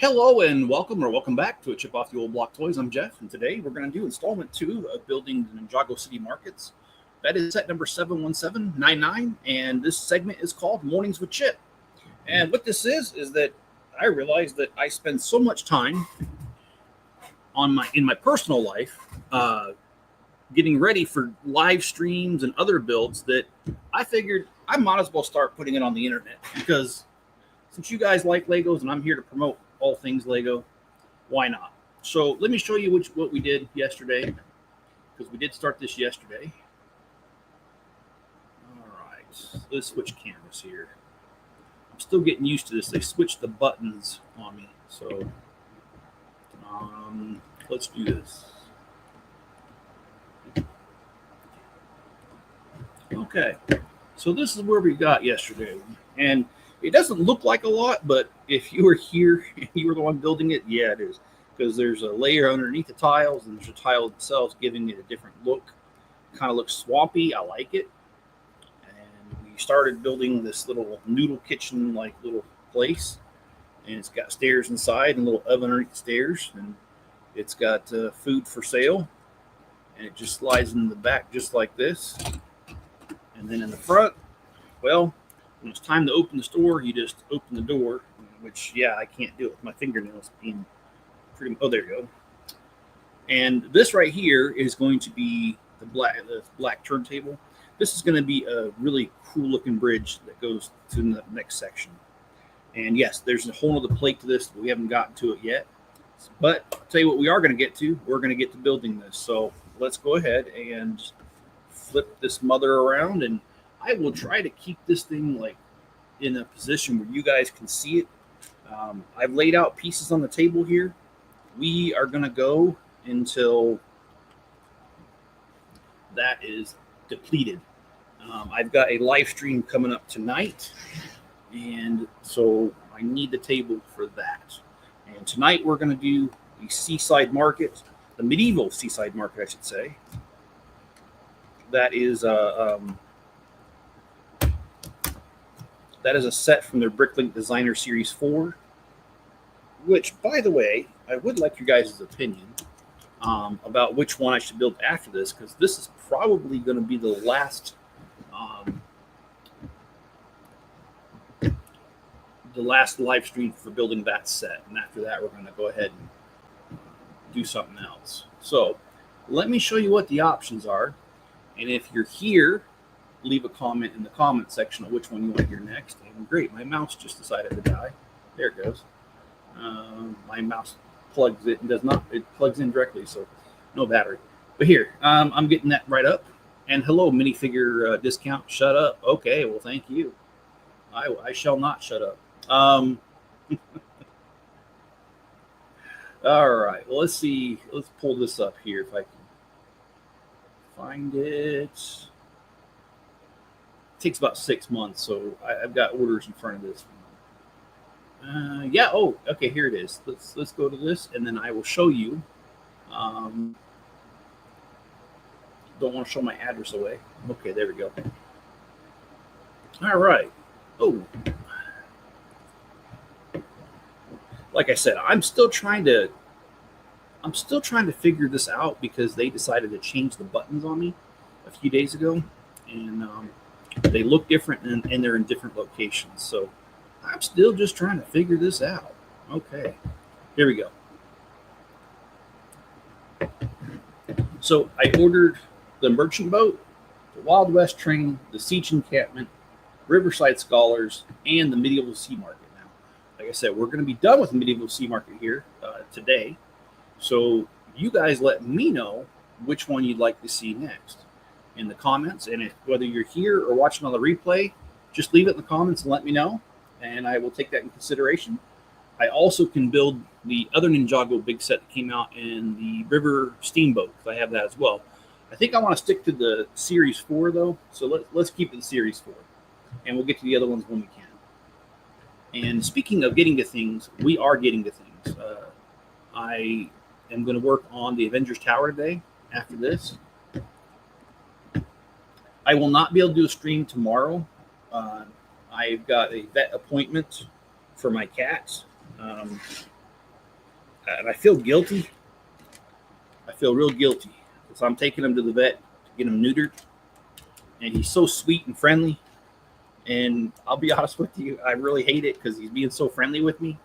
Hello and welcome back to a Chip Off the Old Block Toys. I'm Jeff, and today we're going to do installment 2 of building the Ninjago City Markets. That is set number 71799, and this segment is called Mornings with Chip. And what this is that I realized that I spend so much time in my personal life getting ready for live streams and other builds that I figured I might as well start putting it on the internet, because since you guys like Legos and I'm here to promote all things Lego, why not? So let me show you what we did yesterday, because we did start this yesterday. All right, let's switch cameras here. I'm still getting used to this. They switched the buttons on me, so let's do this. Okay, so this is where we got yesterday, and it doesn't look like a lot, but if you were here and you were the one building it, yeah, it is. Because there's a layer underneath the tiles, and there's a tile themselves giving it a different look. Kind of looks swampy. I like it. And we started building this little noodle kitchen-like little place. And it's got stairs inside and a little oven underneath the stairs. And it's got food for sale. And it just slides in the back just like this. And then in the front, well, when it's time to open the store, you just open the door, which, yeah, I can't do it with my fingernails being pretty. Oh, there you go. And this right here is going to be the black turntable. This is going to be a really cool looking bridge that goes to the next section. And yes, there's a whole other plate to this, but we haven't gotten to it yet. But I'll tell you what we are going to get to. We're going to get to building this. So let's go ahead and flip this mother around, and I will try to keep this thing like in a position where you guys can see it. I've laid out pieces on the table here. We are going to go until that is depleted. I've got a live stream coming up tonight, and so I need the table for that. And tonight we're going to do the seaside market, the medieval seaside market, I should say. That is a set from their Bricklink Designer Series 4, which, by the way, I would like your guys' opinion about which one I should build after this, because this is probably going to be the last live stream for building that set. And after that, we're going to go ahead and do something else. So let me show you what the options are. And if you're here, leave a comment in the comment section of which one you want to hear next. And great, my mouse just decided to die. There it goes. My mouse plugs it and does not. It plugs in directly, so no battery. But here, I'm getting that right up. And hello, minifigure discount. Shut up. Okay, well, thank you. I shall not shut up. All right. Well, let's see. Let's pull this up here if I can find it. Takes about 6 months, so I've got orders in front of this one. Yeah. Oh, okay. Here it is. Let's go to this, and then I will show you. Don't want to show my address away. Okay, there we go. All right. Oh, like I said, I'm still trying to figure this out, because they decided to change the buttons on me a few days ago, and they look different, and they're in different locations. So I'm still just trying to figure this out. Okay, here we go. So I ordered the merchant boat, the Wild West train, the siege encampment, Riverside Scholars, and the medieval sea market. Now, like I said, we're going to be done with the medieval sea market here today. So you guys let me know which one you'd like to see next in the comments. And if, whether you're here or watching on the replay, just leave it in the comments and let me know, and I will take that in consideration. I also can build the other Ninjago big set that came out in the River Steamboat, because I have that as well. I think I want to stick to the Series 4, though, so let's keep it the Series 4, and we'll get to the other ones when we can. And speaking of getting to things, we are getting to things. I am going to work on the Avengers Tower today after this. I will not be able to do a stream tomorrow. I've got a vet appointment for my cats. and I feel guilty. I feel real guilty because I'm taking him to the vet to get him neutered, and he's so sweet and friendly. And I'll be honest with you, I really hate it because he's being so friendly with me,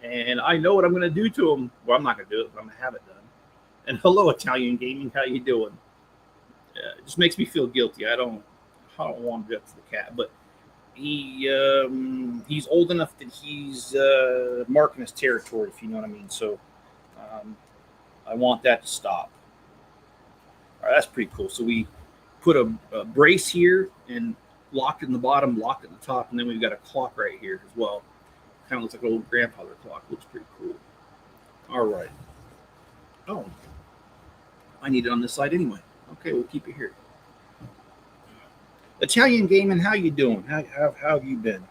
and I know what I'm going to do to him. Well, I'm not going to do it, but I'm going to have it done. And hello, Italian Gaming, how you doing? It just makes me feel guilty. I don't want to do that to the cat, but he's old enough that he's marking his territory, if you know what I mean. So I want that to stop. All right, that's pretty cool. So we put a brace here and locked in the bottom, locked in the top, and then we've got a clock right here as well. Kind of looks like an old grandfather clock. Looks pretty cool. All right. Oh, I need it on this side anyway. Okay, we'll keep it here. Italian Gaming, how you doing? How have you been?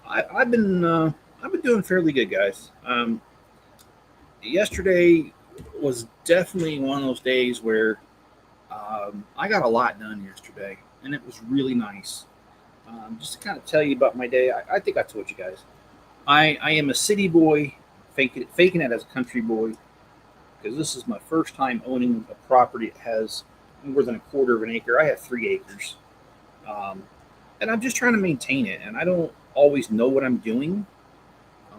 I've been doing fairly good, guys. Yesterday was definitely one of those days where I got a lot done yesterday, and it was really nice. Just to kind of tell you about my day, I think I told you guys. I am a city boy, faking it as a country boy, because this is my first time owning a property that has more than a quarter of an acre. I have 3 acres, and I'm just trying to maintain it, and I don't always know what I'm doing,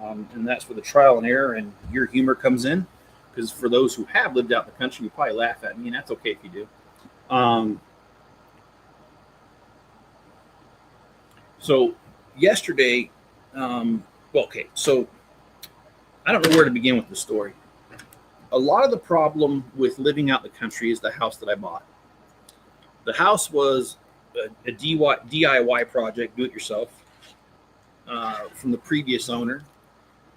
and that's where the trial and error and your humor comes in, because for those who have lived out in the country, you probably laugh at me, and that's okay if you do. So yesterday, okay, so I don't know where to begin with the story. A lot of the problem with living out in the country is the house that I bought. The house was a DIY project, do it yourself, from the previous owner.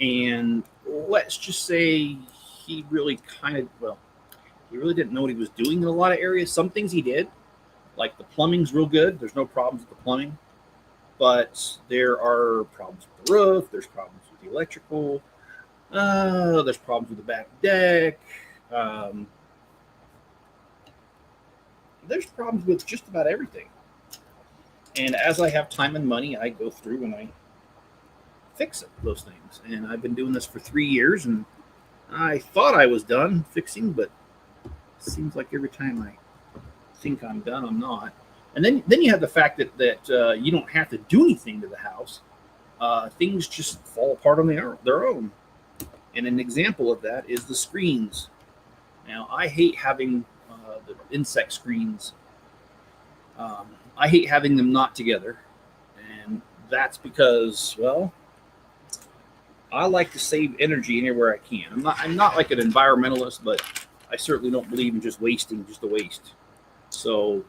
And let's just say he really didn't know what he was doing in a lot of areas. Some things he did, like the plumbing's real good. There's no problems with the plumbing. But there are problems with the roof. There's problems with the electrical. There's problems with the back deck. There's problems with just about everything. And as I have time and money, I go through and I fix those things. And I've been doing this for 3 years, and I thought I was done fixing, but it seems like every time I think I'm done, I'm not. And then you have the fact that you don't have to do anything to the house. Things just fall apart on their own. And an example of that is the screens. Now, I hate having the insect screens. I hate having them not together. And that's because, well, I like to save energy anywhere I can. I'm not like an environmentalist, but I certainly don't believe in just wasting just to waste. So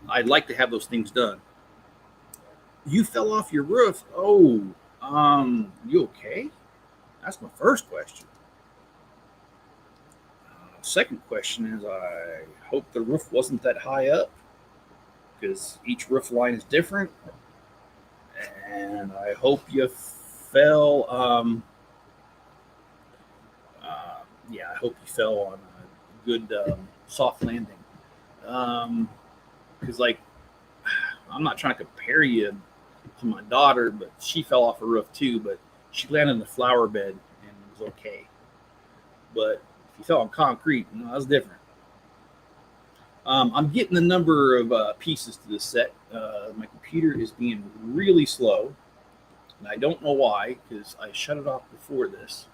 I'd like to have those things done. You fell off your roof. Oh, you okay? That's my first question. Second question is, I hope the roof wasn't that high up, because each roof line is different. And I hope you fell. I hope you fell on a good soft landing. Because, I'm not trying to compare you to my daughter, but she fell off a roof too, but she landed in the flower bed and it was okay. But if you fell on concrete, no, that's different. I'm getting a number of pieces to this set. My computer is being really slow, and I don't know why, because I shut it off before this.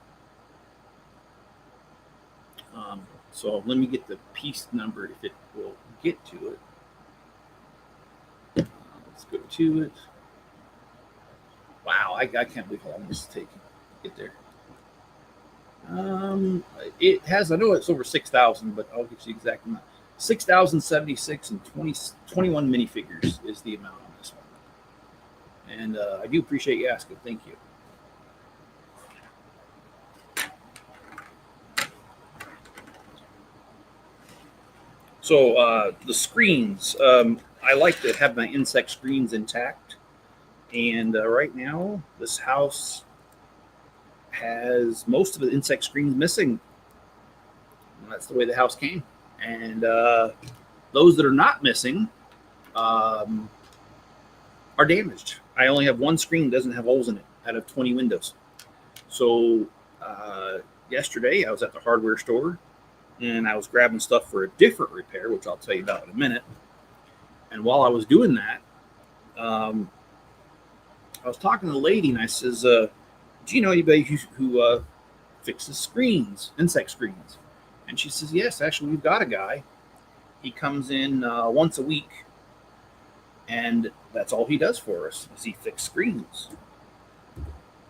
So let me get the piece number if it will get to it. Let's go to it. Wow, I can't believe how long this is taking to get there. It has, I know it's over 6,000, but I'll give you the exact amount. 6,076 and 21 minifigures is the amount on this one. And I do appreciate you asking. Thank you. So the screens, I like to have my insect screens intact. And right now, this house has most of the insect screens missing. And that's the way the house came. And those that are not missing are damaged. I only have one screen that doesn't have holes in it out of 20 windows. So yesterday I was at the hardware store and I was grabbing stuff for a different repair, which I'll tell you about in a minute. And while I was doing that, I was talking to the lady and I says, do you know anybody who fixes screens, insect screens? And she says, yes, actually, we've got a guy. He comes in once a week, and that's all he does for us is he fixes screens.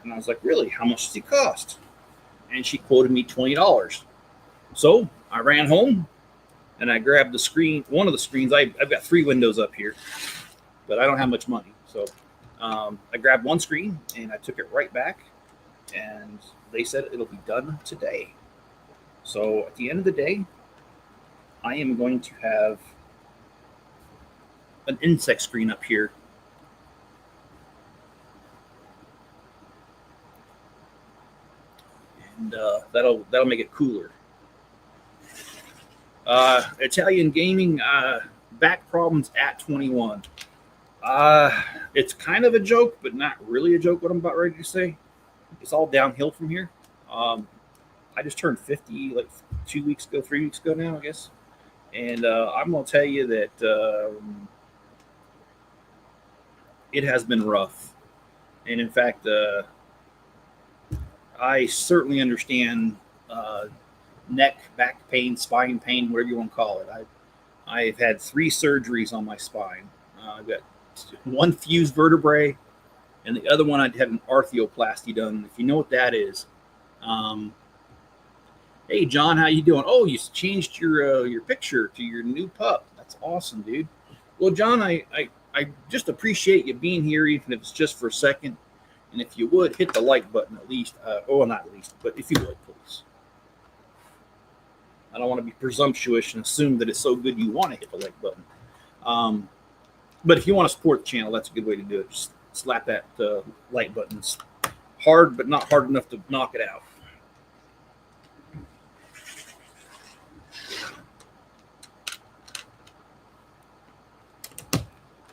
And I was like, really? How much does he cost? And she quoted me $20. So I ran home, and I grabbed the screen, one of the screens. I've got 3 windows up here, but I don't have much money. So I grabbed one screen, and I took it right back, and they said it'll be done today. So at the end of the day, I am going to have an insect screen up here. And that'll make it cooler. Italian gaming, back problems at 21. It's kind of a joke, but not really a joke what I'm about ready to say. It's all downhill from here. I just turned 50 like 2 weeks ago, 3 weeks ago now, I guess. And I'm going to tell you that it has been rough. And in fact, I certainly understand neck, back pain, spine pain, whatever you want to call it. I've had 3 surgeries on my spine. I've got 1 fused vertebrae, and the other one I had an arthroplasty done. If you know what that is, hey John, how you doing? Oh, you changed your picture to your new pup. That's awesome, dude. Well, John, I just appreciate you being here, even if it's just for a second. And if you would hit the like button at least, or not at least, but if you would, please. I don't want to be presumptuous and assume that it's so good you want to hit the like button. But if you want to support the channel, that's a good way to do it. Just slap that like button. It's hard, but not hard enough to knock it out.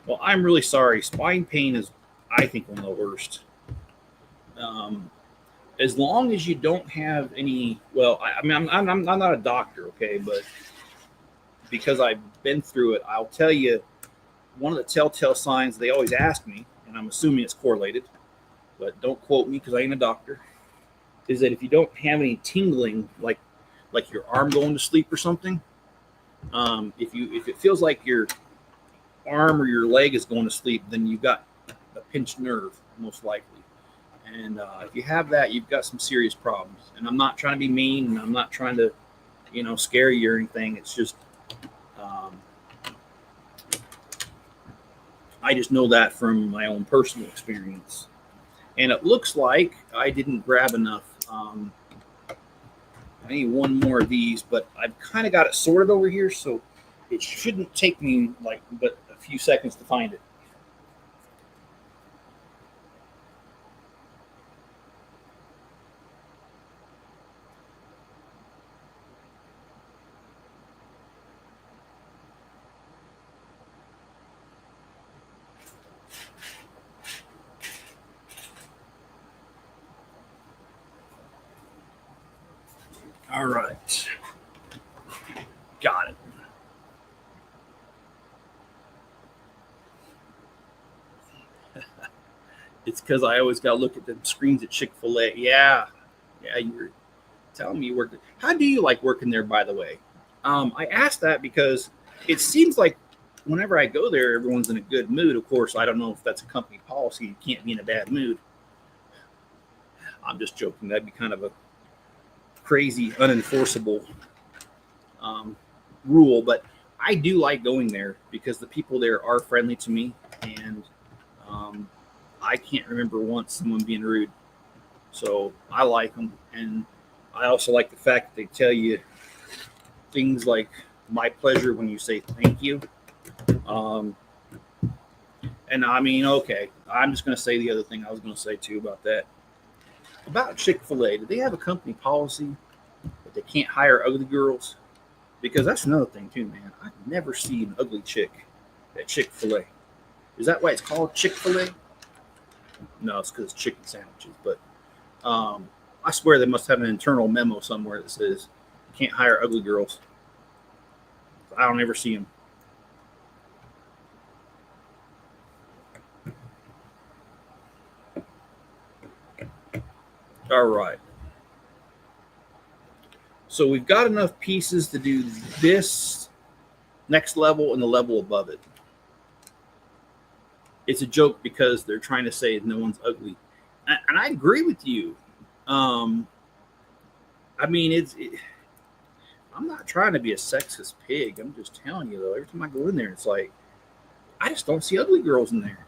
Well, I'm really sorry. Spine pain is, I think, one of the worst. As long as you don't have any, well, I mean, I'm not a doctor, okay, but because I've been through it, I'll tell you one of the telltale signs they always ask me, and I'm assuming it's correlated, but don't quote me because I ain't a doctor, is that if you don't have any tingling, like your arm going to sleep or something, if it feels like your arm or your leg is going to sleep, then you've got a pinched nerve, most likely. And if you have that, you've got some serious problems. And I'm not trying to be mean, and I'm not trying to, scare you or anything. It's just, I just know that from my own personal experience. And it looks like I didn't grab enough. I need one more of these, but I've kind of got it sorted over here, so it shouldn't take me but a few seconds to find it. All right. Got it. It's because I always got to look at the screens at Chick-fil-A. Yeah, you were telling me you worked. How do you like working there, by the way? I asked that because it seems like whenever I go there, everyone's in a good mood. Of course, I don't know if that's a company policy. You can't be in a bad mood. I'm just joking. That'd be kind of a crazy, unenforceable rule. But I do like going there because the people there are friendly to me, and I can't remember once someone being rude. So I like them, and I also like the fact that they tell you things like "my pleasure" when you say thank you. And I mean, okay, I'm just going to say the other thing I was going to say too about that. About Chick-fil-A, do they have a company policy that they can't hire ugly girls? Because that's another thing too, man. I've never seen an ugly chick at Chick-fil-A. Is that why it's called Chick-fil-A? No, it's because it's chicken sandwiches. But I swear they must have an internal memo somewhere that says you can't hire ugly girls. I don't ever see them. All right. So we've got enough pieces to do this next level and the level above it. It's a joke because they're trying to say no one's ugly. And I agree with you. I mean, I'm not trying to be a sexist pig. I'm just telling you, though, every time I go in there, it's like, I just don't see ugly girls in there.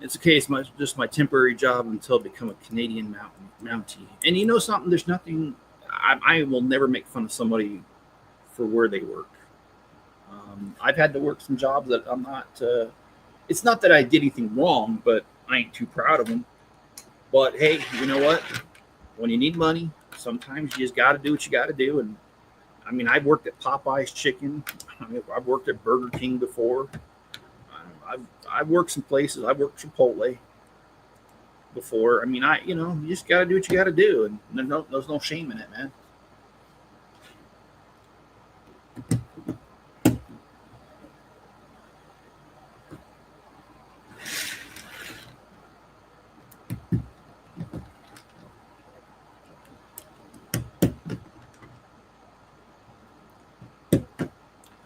It's okay. It's just my temporary job until I become a Canadian Mountie. And you know something? There's nothing. I will never make fun of somebody for where they work. I've had to work some jobs that I'm not. It's not that I did anything wrong, but I ain't too proud of them. But hey, you know what? When you need money, sometimes you just got to do what you got to do. And I mean, I've worked at Popeye's Chicken. I've worked at Burger King before. I've worked some places. I've worked Chipotle before. I mean, you just got to do what you got to do, and there's no shame in it, man.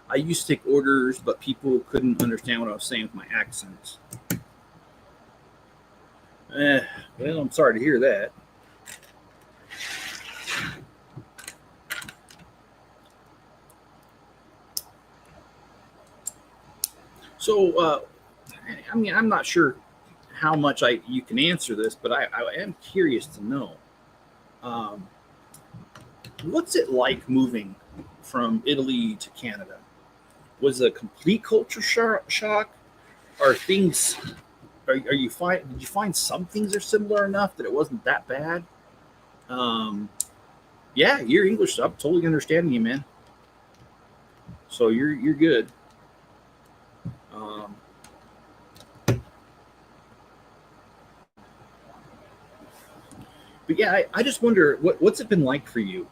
I used to take orders, but people couldn't understand what I was saying with my accents. Well, I'm sorry to hear that. So, I mean, I'm not sure how much you can answer this, but I am curious to know. What's it like moving from Italy to Canada? Was it a complete culture shock? Are things? Did you find some things are similar enough that it wasn't that bad? Yeah, you're English. I'm totally understanding you, man. So you're good. But yeah, I just wonder what's it been like for you.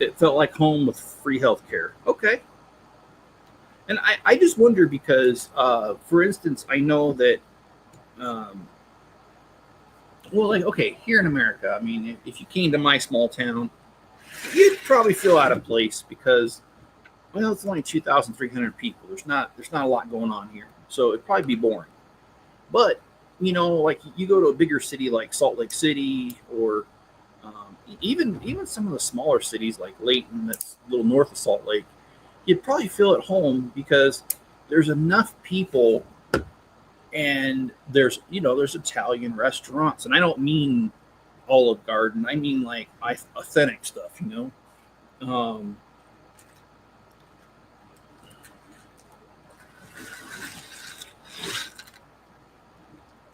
It felt like home with free healthcare. Okay. And I just wonder because, for instance, I know that, well, like, okay, here in America, I mean, if you came to my small town, you'd probably feel out of place because, well, it's only 2,300 people. There's not a lot going on here. So it'd probably be boring. But, like you go to a bigger city like Salt Lake City or even some of the smaller cities like Layton, that's a little north of Salt Lake, you'd probably feel at home because there's enough people and there's Italian restaurants. And I don't mean Olive Garden. I mean like authentic stuff,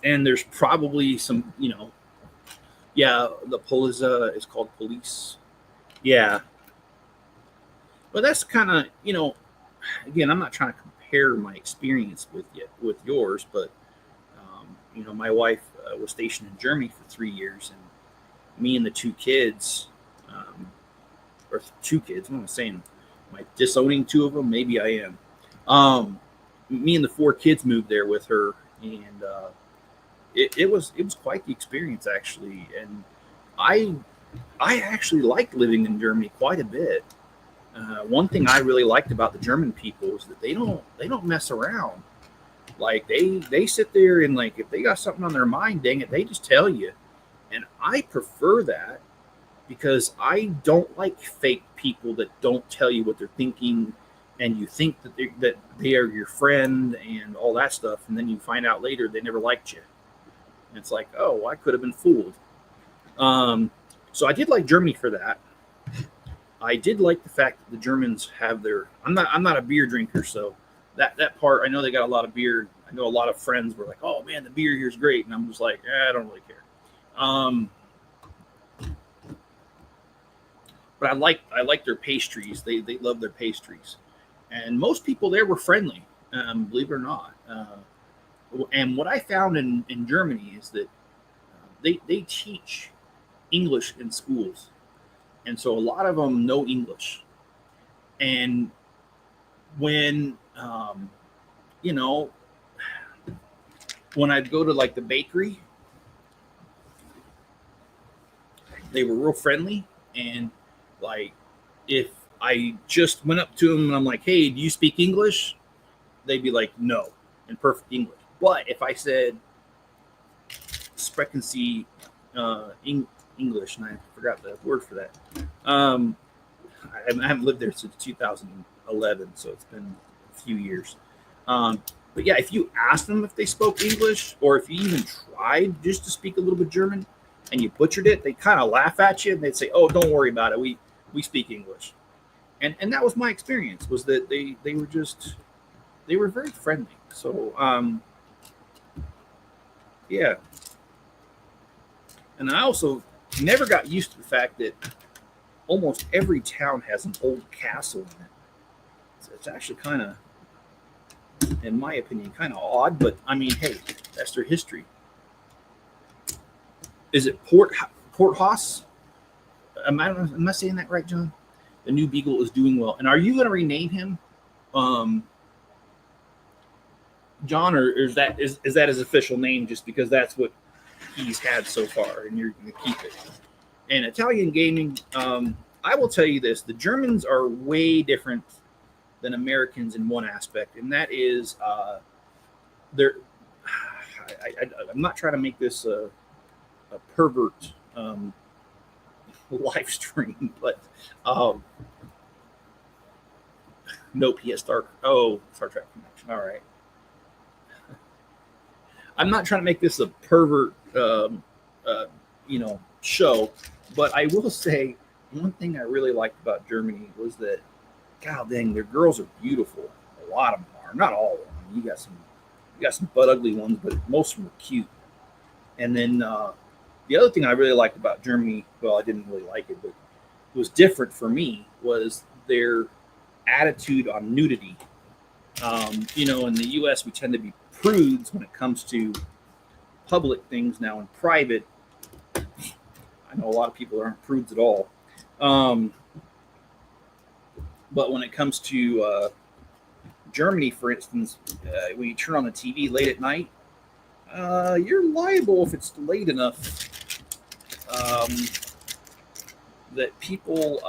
and there's probably some, yeah, the Polizza is called Police. Yeah. But that's kind of, again, I'm not trying to compare my experience with yours, but, my wife was stationed in Germany for 3 years, and me and the two kids, or two kids, I'm not saying, am I disowning two of them? Maybe I am. Me and the 4 kids moved there with her, and it was quite the experience, actually. And I actually liked living in Germany quite a bit. One thing I really liked about the German people is that they don't mess around. Like they sit there and like if they got something on their mind, dang it, they just tell you. And I prefer that because I don't like fake people that don't tell you what they're thinking, and you think that they are your friend and all that stuff, and then you find out later they never liked you. And it's like, oh, I could have been fooled. So I did like Germany for that. I did like the fact that the Germans have their. I'm not a beer drinker, so that part I know they got a lot of beer. I know a lot of friends were like, "Oh man, the beer here's great," and I'm just like, I don't really care. But I like their pastries. They love their pastries, and most people there were friendly, believe it or not. And what I found in Germany is that they teach English in schools, and so a lot of them know English. And when you know, when I'd go to like the bakery, they were real friendly. And like, if I just went up to them and I'm like, "Hey, do you speak English?" They'd be like, "No," in perfect English. But if I said "Sprechen Sie English," and I forgot the word for that, I haven't lived there since 2011, so it's been a few years. But yeah, if you asked them if they spoke English, or if you even tried just to speak a little bit German and you butchered it, they kind of laugh at you and they'd say, "Oh, don't worry about it. We speak English." And that was my experience, was that they were very friendly. So yeah. And I also never got used to the fact that almost every town has an old castle in it. So it's actually kind of, in my opinion, kind of odd, but I mean, hey, that's their history. Is it Port Hoss? Am I saying that right, John? The new Beagle is doing well. And are you going to rename him, John, or is that his official name just because that's what he's had so far, and you're going to keep it? And Italian gaming, I will tell you this: the Germans are way different than Americans in one aspect, and that is they're. I'm not trying to make this a pervert live stream, but nope, he has Star Trek connection. All right. I'm not trying to make this a pervert, show, but I will say one thing I really liked about Germany was that, God dang, their girls are beautiful. A lot of them are, not all of them. You got some butt ugly ones, but most of them are cute. And then the other thing I really liked about Germany, well, I didn't really like it, but it was different for me, was their attitude on nudity. In the U.S., we tend to be prudes when it comes to public things. Now, in private, I know a lot of people aren't prudes at all. But when it comes to Germany, for instance, when you turn on the TV late at night, you're liable, if it's late enough, that people,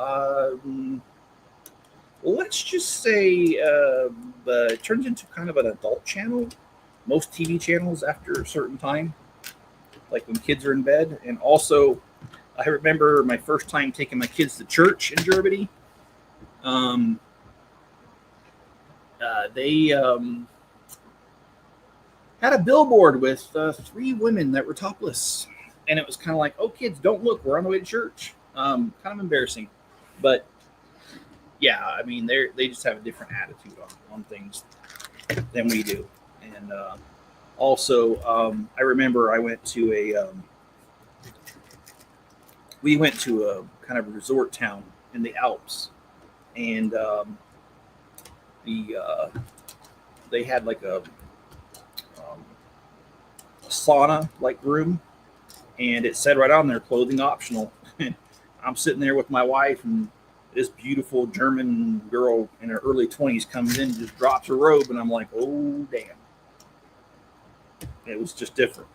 let's just say, it turns into kind of an adult channel. Most TV channels after a certain time, like when kids are in bed. And also, I remember my first time taking my kids to church in Germany. They had a billboard with 3 women that were topless, and it was kind of like, "Oh, kids, don't look. We're on the way to church." Kind of embarrassing, but yeah, I mean, they just have a different attitude on things than we do. And also, I remember we went to a kind of a resort town in the Alps, and they had like a sauna like room, and it said right on there, "Clothing optional." And I'm sitting there with my wife, and this beautiful German girl in her early 20s comes in and just drops her robe, and I'm like, "Oh damn!" It was just different,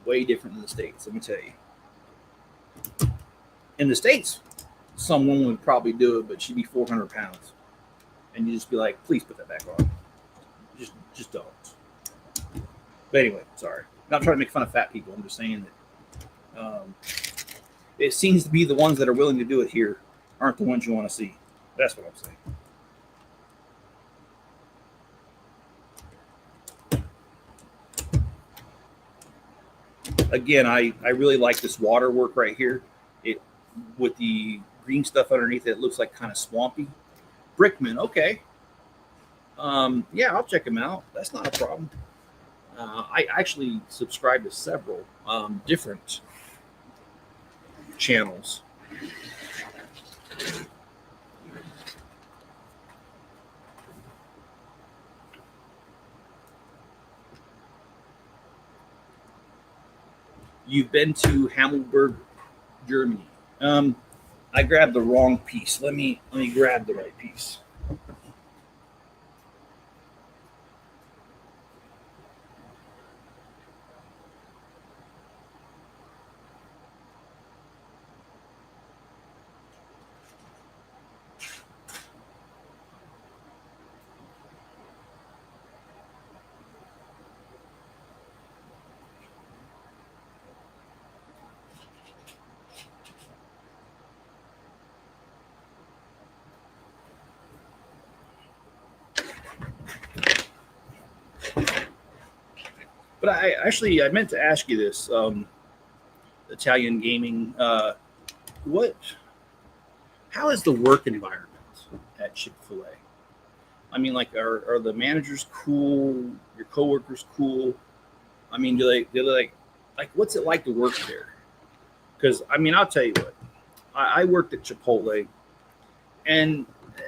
way different than the States. Let me tell you. In the States, some woman would probably do it, but she'd be 400 pounds, and you just be like, "Please put that back on. Just don't." But anyway, sorry. I'm not trying to make fun of fat people. I'm just saying that it seems to be the ones that are willing to do it here aren't the ones you want to see. That's what I'm saying. Again, I really like this water work right here. It with the green stuff underneath it looks like kind of swampy. Brickman, okay. Yeah, I'll check him out. That's not a problem. I actually subscribe to several different channels. You've been to Hammelburg, Germany. I grabbed the wrong piece. Let me grab the right piece. But I meant to ask you this, Italian gaming. How is the work environment at Chick-fil-A? I mean, like, are the managers cool? Your coworkers cool? I mean, do they like what's it like to work there? Because I mean, I'll tell you what, I worked at Chipotle, and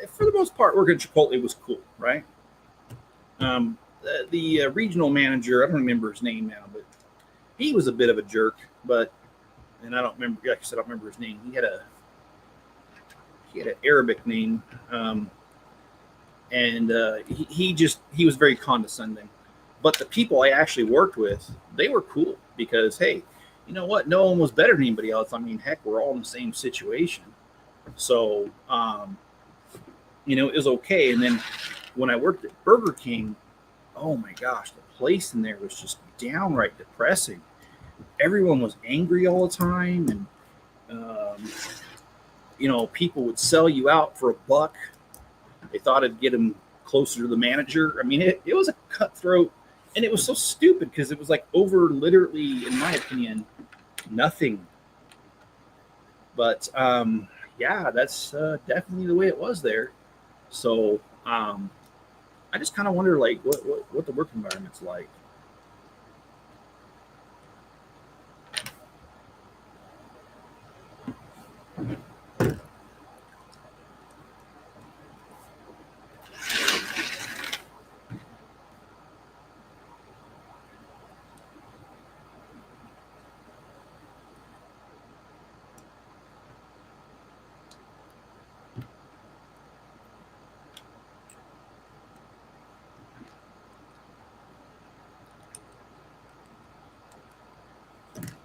for the most part, working at Chipotle was cool, right? The regional manager, I don't remember his name now, but he was a bit of a jerk. And I don't remember, like I said, I don't remember his name. He had an Arabic name, and he was very condescending. But the people I actually worked with, they were cool because, hey, you know what? No one was better than anybody else. I mean, heck, we're all in the same situation. So, it was okay. And then when I worked at Burger King, oh my gosh, the place in there was just downright depressing. Everyone was angry all the time, and people would sell you out for $1. They thought it'd get them closer to the manager. I mean, it was a cutthroat, and it was so stupid because it was like over literally, in my opinion, nothing. But yeah, that's definitely the way it was there. So I just kind of wonder, like, what the work environment's like.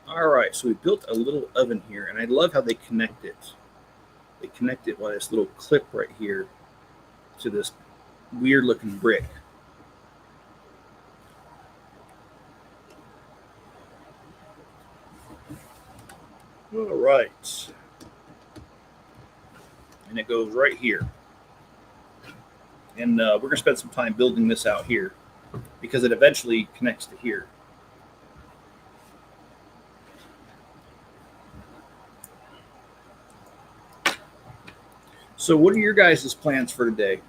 All right, so we built a little oven here, and I love how they connect it. They connect it by this little clip right here to this weird-looking brick. All right. And it goes right here. And we're going to spend some time building this out here because it eventually connects to here. So what are your guys' plans for today?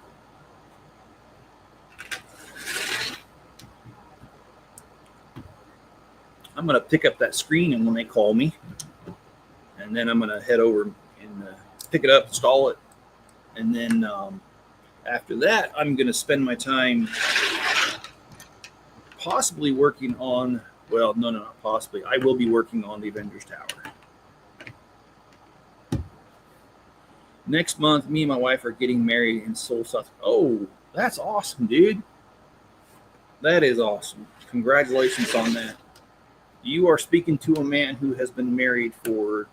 I'm going to pick up that screen and when they call me, and then I'm going to head over and pick it up, install it, and then after that, I'm going to spend my time possibly working on, well, no, not possibly. I will be working on the Avengers Tower. Next month, me and my wife are getting married in Seoul, South. Oh, that's awesome, dude. That is awesome. Congratulations on that. You are speaking to a man who has been married for,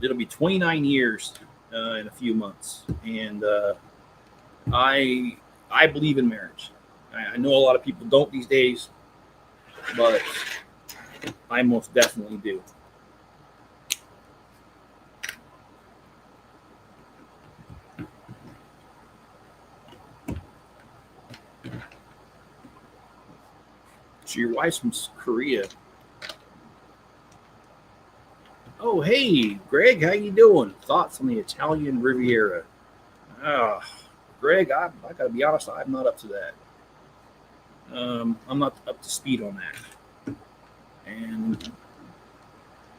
it'll be 29 years in a few months. And I believe in marriage. I know a lot of people don't these days, but I most definitely do. So your wife's from Korea. Oh, hey, Greg, how you doing? Thoughts on the Italian Riviera? Ah, Greg, I got to be honest, I'm not up to that. I'm not up to speed on that. And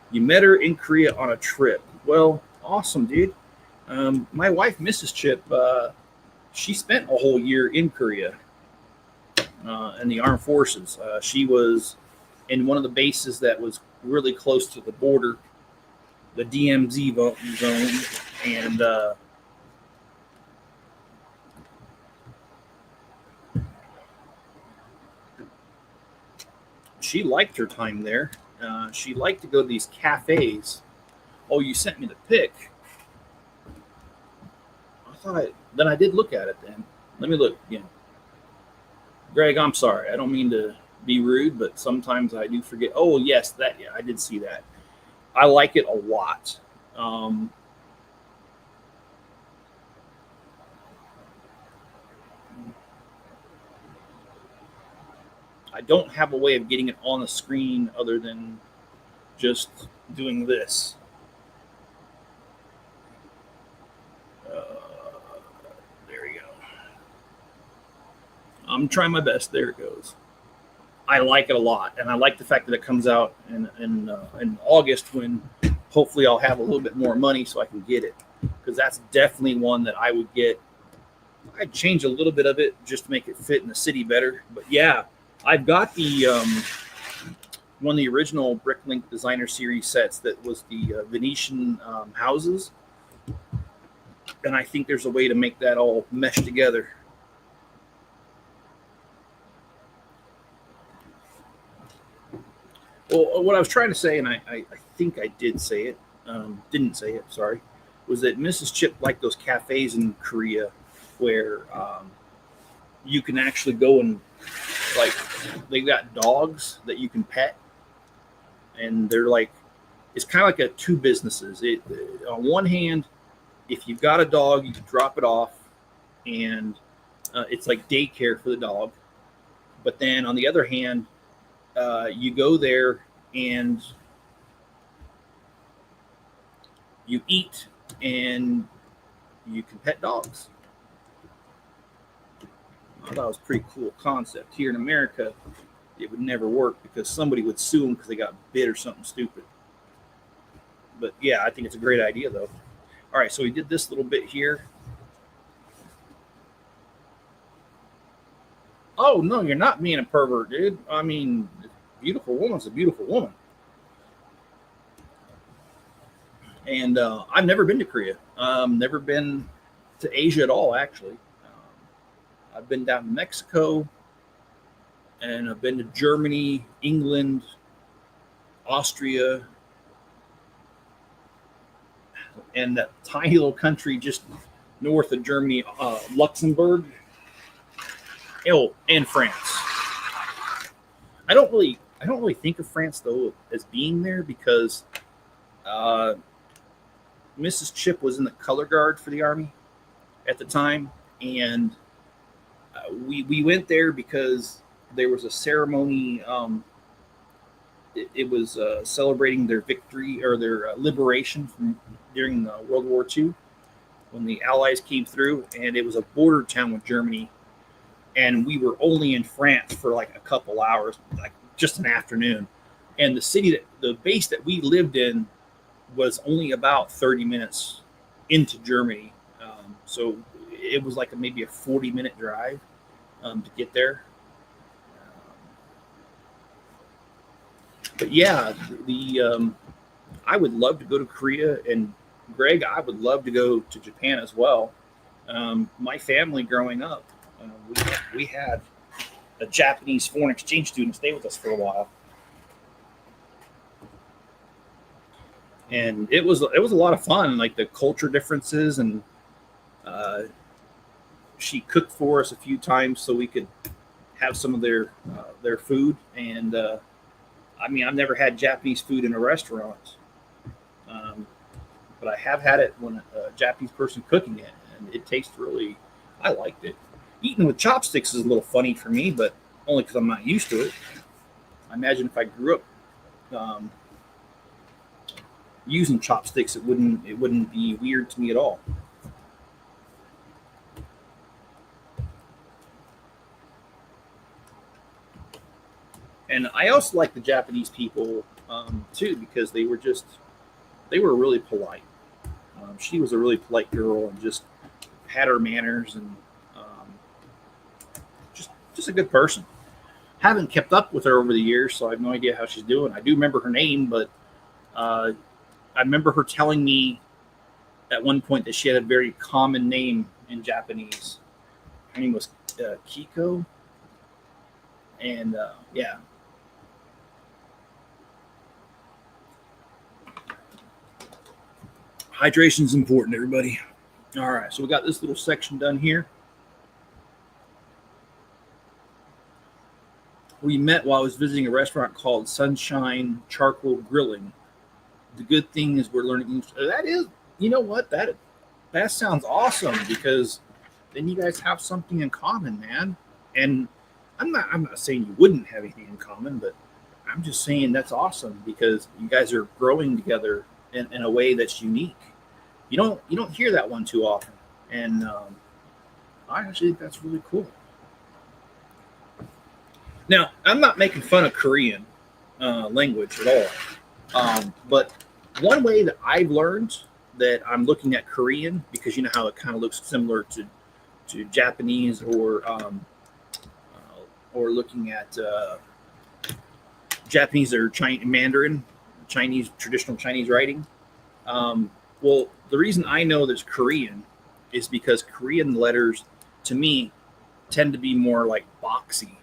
you met her in Korea on a trip. Well, awesome, dude. My wife, Mrs. Chip, she spent a whole year in Korea in the armed forces. She was in one of the bases that was really close to the border, the DMZ zone, and she liked her time there. She liked to go to these cafes. Oh, you sent me the pic. Then I did look at it then. Let me look again. Greg, I'm sorry. I don't mean to be rude, but sometimes I do forget. Oh, yes, yeah, I did see that. I like it a lot. I don't have a way of getting it on the screen other than just doing this. There we go. I'm trying my best. There it goes. I like it a lot, and I like the fact that it comes out in August, when hopefully I'll have a little bit more money so I can get it, because that's definitely one that I would get. I'd change a little bit of it just to make it fit in the city better. But yeah, I've got the one of the original Bricklink Designer Series sets that was the Venetian houses, and I think there's a way to make that all mesh together. Well, what I was trying to say, and I think I did say it, didn't say it, sorry, was that Mrs. Chip liked those cafes in Korea where you can actually go and, like, they've got dogs that you can pet, and they're like, it's kind of like two businesses. On one hand, if you've got a dog, you can drop it off, and it's like daycare for the dog. But then on the other hand, you go there and you eat and you can pet dogs. I thought it was a pretty cool concept. Here in America, it would never work because somebody would sue them because they got bit or something stupid. But yeah, I think it's a great idea, though. All right, so we did this little bit here. Oh, no, you're not being a pervert, dude. I mean, beautiful woman's a beautiful woman. And I've never been to Korea. Never been to Asia at all, actually. I've been down to Mexico, and I've been to Germany, England, Austria, and that tiny little country just north of Germany, Luxembourg, and France. I don't really think of France, though, as being there, because Mrs. Chip was in the color guard for the Army at the time, and we went there because there was a ceremony. It was celebrating their victory or their liberation during World War II, when the Allies came through, and it was a border town with Germany, and we were only in France for like a couple hours, like just an afternoon, and the base that we lived in was only about 30 minutes into Germany, so it was like maybe a 40-minute drive to get there. But yeah, I would love to go to Korea, and Greg, I would love to go to Japan as well. My family growing up, we had a Japanese foreign exchange student stay with us for a while, and it was a lot of fun, like the culture differences, and she cooked for us a few times so we could have some of their food. And I mean, I've never had Japanese food in a restaurant, but I have had it when a Japanese person cooking it, and it tastes really. I liked it. Eating with chopsticks is a little funny for me, but only because I'm not used to it. I imagine if I grew up um, using chopsticks, it wouldn't be weird to me at all. And I also like the Japanese people too, because they were really polite. She was a really polite girl and just had her manners and um, just a good person. Haven't kept up with her over the years, so I have no idea how she's doing. I do remember her name, but uh, I remember her telling me at one point that she had a very common name in Japanese. Her name was Kiko, and yeah, hydration is important, everybody. All right, so we got this little section done here. We met while I was visiting a restaurant called Sunshine Charcoal Grilling. The good thing is we're learning English. That is, you know what? That sounds awesome because then you guys have something in common, man. And I'm not saying you wouldn't have anything in common, but I'm just saying that's awesome because you guys are growing together in a way that's unique. You don't hear that one too often, and I actually think that's really cool. Now, I'm not making fun of Korean language at all, but one way that I've learned that I'm looking at Korean because you know how it kind of looks similar to Japanese or looking at Japanese or Chinese Mandarin, Chinese traditional Chinese writing. Well, the reason I know there's Korean is because Korean letters, to me, tend to be more like boxy,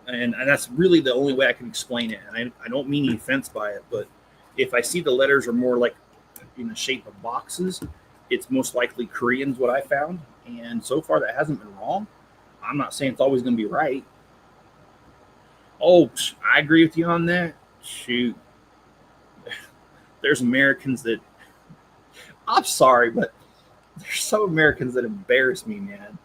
and that's really the only way I can explain it. And I don't mean any offense by it, but if I see the letters are more like in the shape of boxes, it's most likely Korean's what I found, and so far that hasn't been wrong. I'm not saying it's always going to be right. Oh, I agree with you on that. Shoot, there's Americans that I'm sorry, but there's some Americans that embarrass me, man.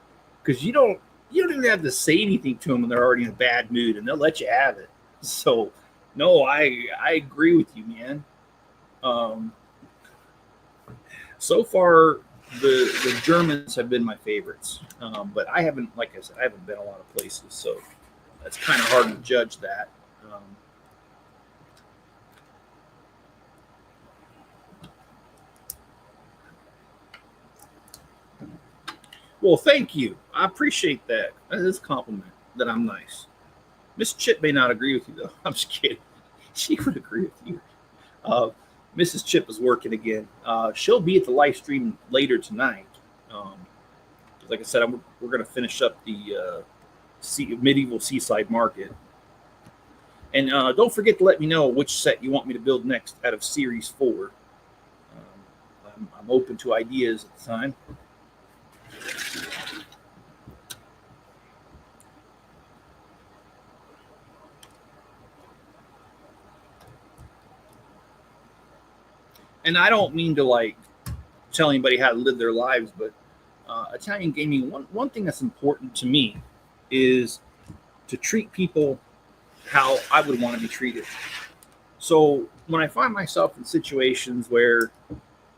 Because you don't even have to say anything to them when they're already in a bad mood, and they'll let you have it. So, no, I agree with you, man. Um, so far, the Germans have been my favorites, but I haven't, like I said, I haven't been a lot of places, so that's kind of hard to judge that. Um, well, thank you. I appreciate that. That is a compliment that I'm nice. Miss Chip may not agree with you, though. I'm just kidding. She would agree with you. Uh, Mrs. Chip is working again. She'll be at the live stream later tonight. Um, like I said, we're going to finish up the medieval seaside market. And don't forget to let me know which set you want me to build next out of Series 4. I'm open to ideas at the time. And I don't mean to like tell anybody how to live their lives, but Italian gaming, one thing that's important to me is to treat people how I would want to be treated. So when I find myself in situations where,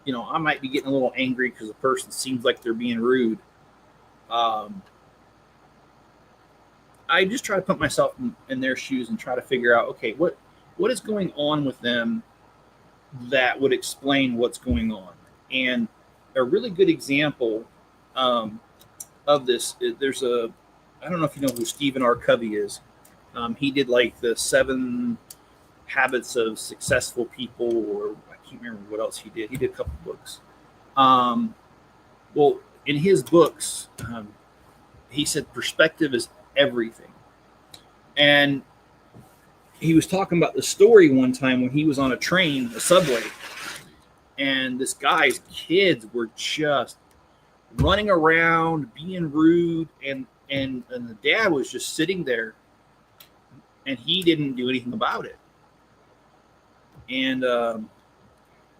you know, I might be getting a little angry because the person seems like they're being rude, um, I just try to put myself in their shoes and try to figure out, okay, what is going on with them that would explain what's going on. And a really good example um, of this, I don't know if you know who Stephen R. Covey is. He did like the 7 Habits of Successful People, or I can't remember what else he did. He did a couple books. Um, well, in his books, he said perspective is everything. And he was talking about the story one time when he was on a train, a subway, and this guy's kids were just running around, being rude, and the dad was just sitting there, and he didn't do anything about it. And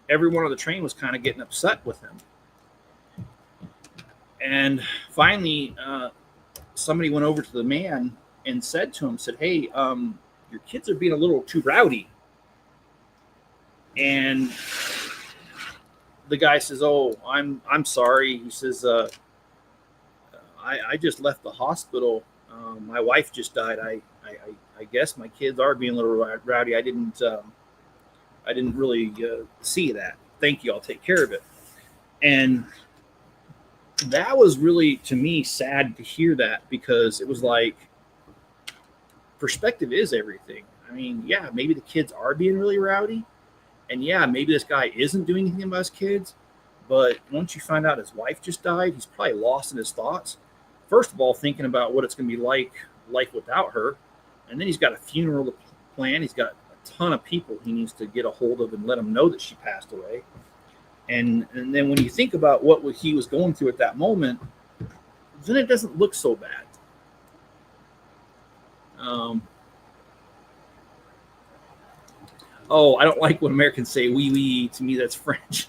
everyone on the train was kind of getting upset with him. And finally, somebody went over to the man and said to him, said, "Hey, your kids are being a little too rowdy. And the guy says, "Oh, I'm sorry." He says, I just left the hospital. My wife just died. I guess my kids are being a little rowdy. I didn't really see that. Thank you. I'll take care of it." And that was really, to me, sad to hear that, because it was like, perspective is everything. I mean, yeah, maybe the kids are being really rowdy, and yeah, maybe this guy isn't doing anything about his kids, but once you find out his wife just died, he's probably lost in his thoughts. First of all, thinking about what it's going to be like life without her, and then he's got a funeral to plan. He's got a ton of people he needs to get a hold of and let them know that she passed away. And then when you think about what he was going through at that moment, then it doesn't look so bad. Oh, I don't like when Americans say "oui, oui." To me, that's French.